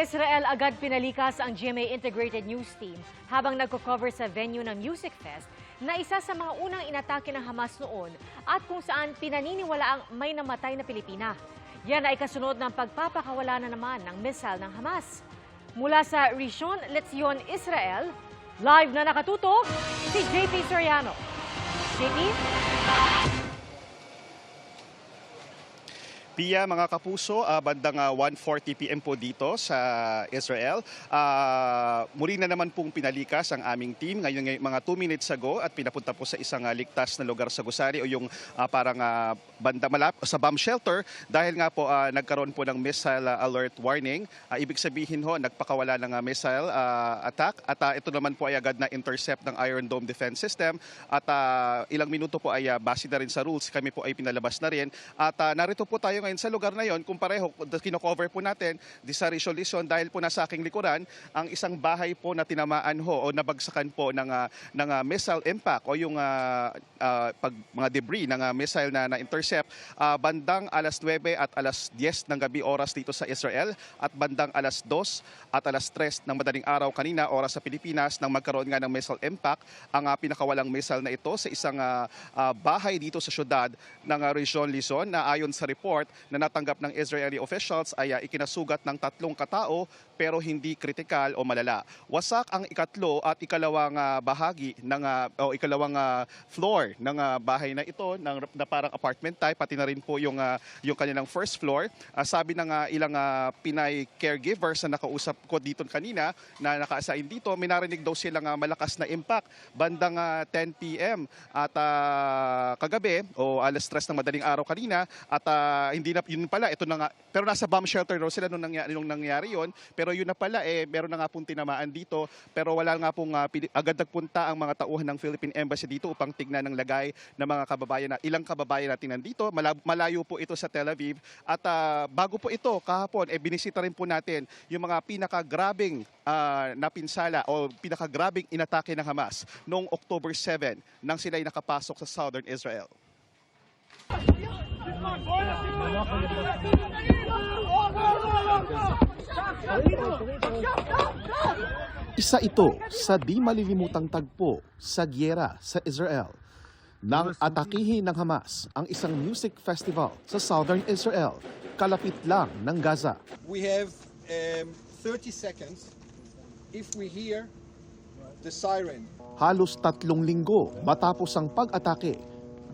Israel agad pinalikas ang GMA Integrated News Team habang nagko-cover sa venue ng Music Fest na isa sa mga unang inatake ng Hamas noon at kung saan pinaniniwalaang may namatay na Pilipina. Yan ay kasunod ng pagpapakawala na naman ng missile ng Hamas. Mula sa Rishon LeZion, Israel, live na nakatutok si JP Soriano. JP? Pia, mga kapuso, bandang 1:40 PM po dito sa Israel. Muli na naman pong pinalikas ang aming team ngayon mga 2 minutes ago at pinapunta po sa isang ligtas na lugar sa Gusari o yung parang banda malap sa bomb shelter dahil nga po nagkaroon po ng missile alert warning. Ibig sabihin ho, nagpakawala ng missile attack at ito naman po ay agad na intercept ng Iron Dome Defense System at ilang minuto po ay base na rin sa rules. Kami po ay pinalabas na rin at narito po tayo ngayon sa lugar na yon kung pareho kino-cover po natin di sa Rishon LeZion dahil po nasa aking likuran ang isang bahay po na tinamaan ho o nabagsakan po ng missile impact o yung mga debris ng missile na intercept bandang alas 9 at alas 10 ng gabi oras dito sa Israel at bandang alas 2 at alas 3 ng madaling araw kanina oras sa Pilipinas nang magkaroon nga ng missile impact ang pinakawalang missile na ito sa isang bahay dito sa syudad ng Rishon LeZion na ayon sa report na natanggap ng Israeli officials ay ikinasugat ng 3 katao pero hindi kritikal o malala. Wasak ang ikatlo at ikalawang bahagi ng o ikalawang floor ng bahay na ito na parang apartment type pati na rin po yung kanilang first floor. Sabi ng ilang Pinay caregivers na nakausap ko dito kanina na naka-assign dito, may narinig daw silang malakas na impact bandang 10 PM at kagabi o alas 3 ng madaling araw kanina at hindi na yun pala ito na nga pero nasa bomb shelter daw sila nung nangyari yon pero yun na pala meron na nga pong tinamaan dito pero wala nga pong agad nagpunta ang mga tauhan ng Philippine Embassy dito upang tignan ng lagay ng mga kababayan ilang kababayan natin nandito. Malayo po ito sa Tel Aviv at bago po ito kahapon binisita rin po natin yung mga pinakagrabing napinsala o pinakagrabing inatake ng Hamas noong October 7 nang sila ay nakapasok sa Southern Israel. Isa ito sa di malilimutang tagpo sa giyera sa Israel nang atakihin ng Hamas ang isang music festival sa Southern Israel, kalapit lang ng Gaza. We have 30 seconds if we hear the siren. Halos 3 linggo matapos ang pag-atake,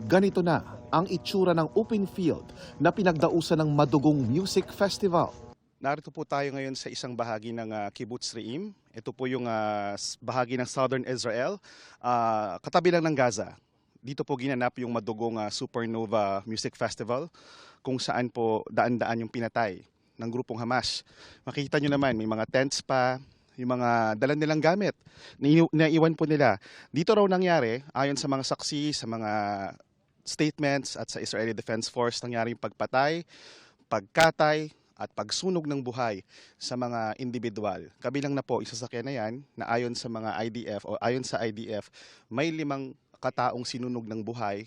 ganito na ang itsura ng open field na pinagdausan ng madugong music festival. Narito po tayo ngayon sa isang bahagi ng Kibbutz Re'im. Ito po yung bahagi ng Southern Israel, katabi lang ng Gaza. Dito po ginanap yung madugong Supernova Music Festival kung saan po daan-daan yung pinatay ng grupong Hamas. Makikita nyo naman, may mga tents pa, yung mga dala nilang gamit, naiwan po nila. Dito raw nangyari, ayon sa mga saksi, sa mga statements at sa Israeli Defense Force, nangyari yung pagpatay, pagkatay, at pagsunog ng buhay sa mga individual. Kabilang na po, isasakyan na yan na ayon sa mga IDF o ayon sa IDF, may 5 kataong sinunog ng buhay.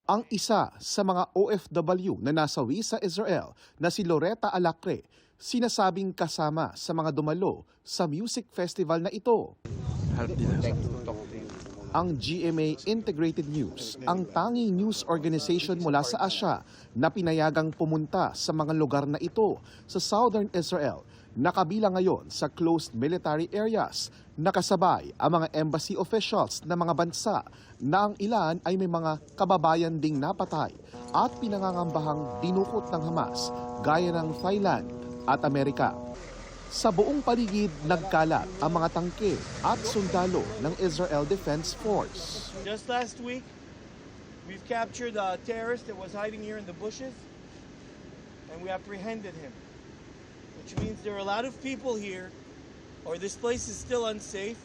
Ang isa sa mga OFW na nasawi sa Israel na si Loretta Alacre, sinasabing kasama sa mga dumalo sa music festival na ito. Ang GMA Integrated News, ang tanging news organization mula sa Asya na pinayagang pumunta sa mga lugar na ito sa Southern Israel, nakabilang ngayon sa closed military areas, nakasabay ang mga embassy officials ng mga bansa na ang ilan ay may mga kababayan ding napatay at pinangangambahang dinukot ng Hamas gaya ng Thailand at Amerika. Sa buong paligid, nagkalat ang mga tangke at sundalo ng Israel Defense Force. Just last week, we've captured a terrorist that was hiding here in the bushes, and we apprehended him, which means there are a lot of people here, or this place is still unsafe.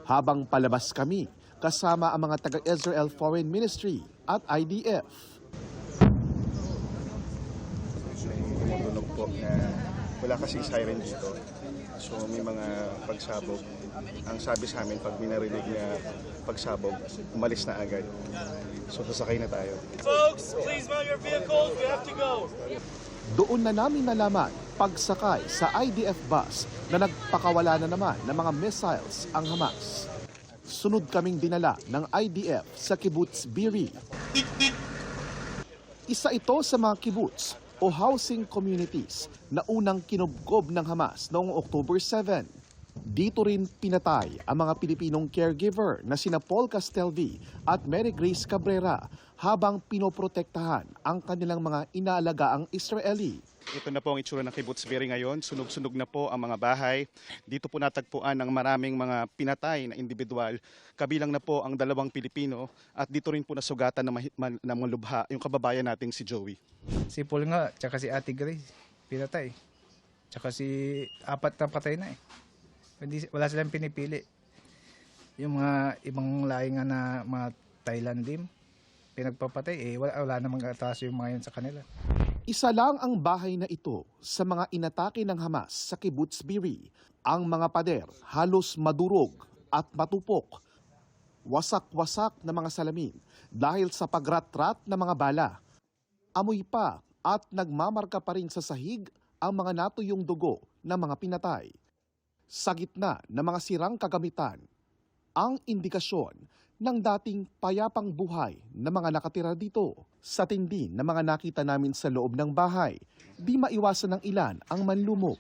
Habang palabas kami, kasama ang mga taga-Israel Foreign Ministry at IDF. Tunog po na wala kasi siren dito. So may mga pagsabog. Ang sabi sa amin, pag minarinig na pagsabog, umalis na agad. So sasakay na tayo. Folks, please mount your vehicles. We have to go. Doon na namin nalaman pagsakay sa IDF bus na nagpakawala na naman ng mga missiles ang Hamas. Sunod kaming dinala ng IDF sa kibbutz Biri. Isa ito sa mga kibbutz o housing communities na unang kinubkob ng Hamas noong October 7. Dito rin pinatay ang mga Pilipinong caregiver na sina Paul Castelvi at Mary Grace Cabrera habang pinoprotektahan ang kanilang mga inaalagaang Israeli. Ito na po ang itsura ng kibbutz Beri ngayon. Sunog-sunog na po ang mga bahay. Dito po natagpuan ang maraming mga pinatay na individual. Kabilang na po ang 2 Pilipino at dito rin po nasugatan na mga lubha yung kababayan nating si Joey. Si Paul nga, tsaka si Ate Grace, pinatay. Tsaka si 4 na patay na eh. Wala silang pinipili. Yung mga ibang lahi nga na mga Thailand din, pinagpapatay eh. Wala namang atas yung mga yun sa kanila. Isa lang ang bahay na ito sa mga inatake ng Hamas sa kibbutz Biri. Ang mga pader halos madurog at matupok. Wasak-wasak na mga salamin dahil sa pagrat-rat na mga bala. Amoy pa at nagmamarka pa rin sa sahig ang mga natuyong dugo ng mga pinatay. Sa gitna ng mga sirang kagamitan, ang indikasyon ng dating payapang buhay na mga nakatira dito. Sa tindi na mga nakita namin sa loob ng bahay, di maiwasan ng ilan ang manlumok.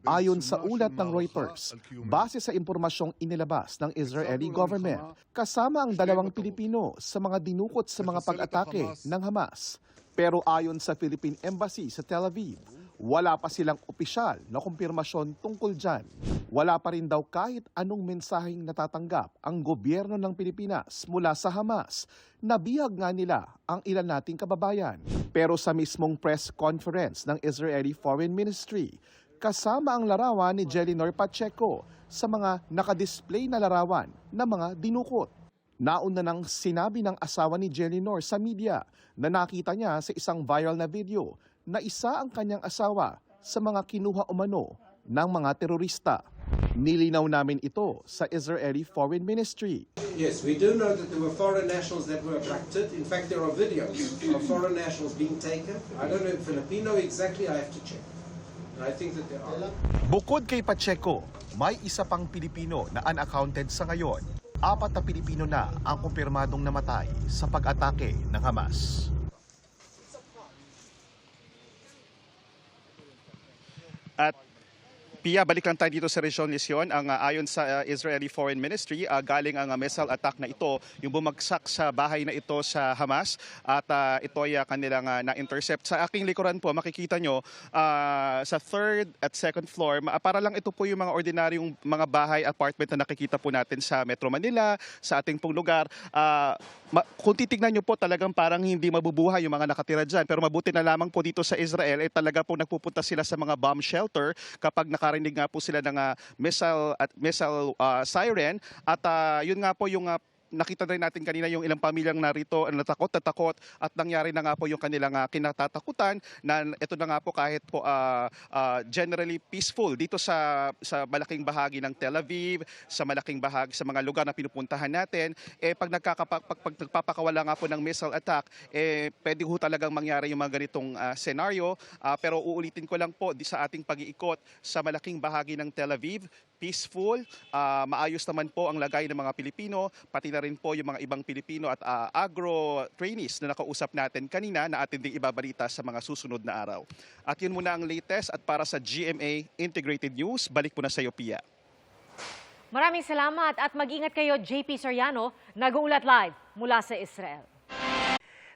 Ayon sa ulat ng Reuters, base sa impormasyong inilabas ng Israeli government, kasama ang 2 Pilipino sa mga dinukot sa mga pag-atake ng Hamas. Pero ayon sa Philippine Embassy sa Tel Aviv, wala pa silang opisyal na kumpirmasyon tungkol dyan. Wala pa rin daw kahit anong mensaheng natatanggap ang gobyerno ng Pilipinas mula sa Hamas. Nabihag nga nila ang ilan nating kababayan. Pero sa mismong press conference ng Israeli Foreign Ministry, kasama ang larawan ni Jelinor Pacheco sa mga nakadisplay na larawan ng mga dinukot. Nauna nang sinabi ng asawa ni Jelinor sa media na nakita niya sa isang viral na video na isa ang kanyang asawa sa mga kinuha umano ng mga terorista. Nilinaw namin ito sa Israeli Foreign Ministry. Yes, we do know that there were foreign nationals that were abducted. In fact, there are videos of foreign nationals being taken. I don't know if Filipino exactly, I have to check. And I think that there are. Bukod kay Pacheco, may isa pang Pilipino na unaccounted sa ngayon. 4 na Pilipino na ang kumpirmadong namatay sa pag-atake ng Hamas. At Pia, balik lang tayo dito sa Region Lesion. Ayon sa Israeli Foreign Ministry, galing ang missile attack na ito, yung bumagsak sa bahay na ito sa Hamas at ito ay kanilang na-intercept. Sa aking likuran po, makikita nyo sa 3rd at 2nd floor, para lang ito po yung mga ordinaryong mga bahay, apartment na nakikita po natin sa Metro Manila, sa ating pong lugar. Kung titignan nyo po, talagang parang hindi mabubuhay yung mga nakatira dyan. Pero mabuti na lamang po dito sa Israel, talaga po nagpupunta sila sa mga bomb shelter kapag nakarinig nga po sila ng missile siren. At yun nga po yung nakita rin natin kanina yung ilang pamilyang narito natakot at nangyari na nga po yung kanilang kinatatakutan na ito na nga po kahit po generally peaceful dito sa malaking bahagi ng Tel Aviv, sa malaking bahagi sa mga lugar na pinupuntahan natin, pag nagpapakawala nga po ng missile attack, pwede ho talagang mangyari yung mga ganitong senaryo. Pero uulitin ko lang po sa ating pag-iikot sa malaking bahagi ng Tel Aviv, peaceful, maayos naman po ang lagay ng mga Pilipino, pati na rin po yung mga ibang Pilipino at agro trainees na nakausap natin kanina na atin ding ibabalita sa mga susunod na araw. At yun muna ang latest at para sa GMA Integrated News, balik po na sa iyo, Pia. Maraming salamat at mag-ingat kayo, JP Soriano, nag-uulat live mula sa Israel.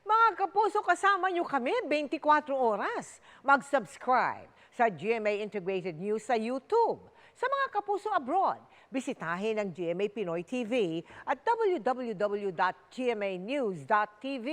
Mga kapuso, kasama nyo kami 24 oras. Mag-subscribe sa GMA Integrated News sa YouTube. Sa mga kapuso abroad, bisitahin ang GMA Pinoy TV at www.gmanews.tv.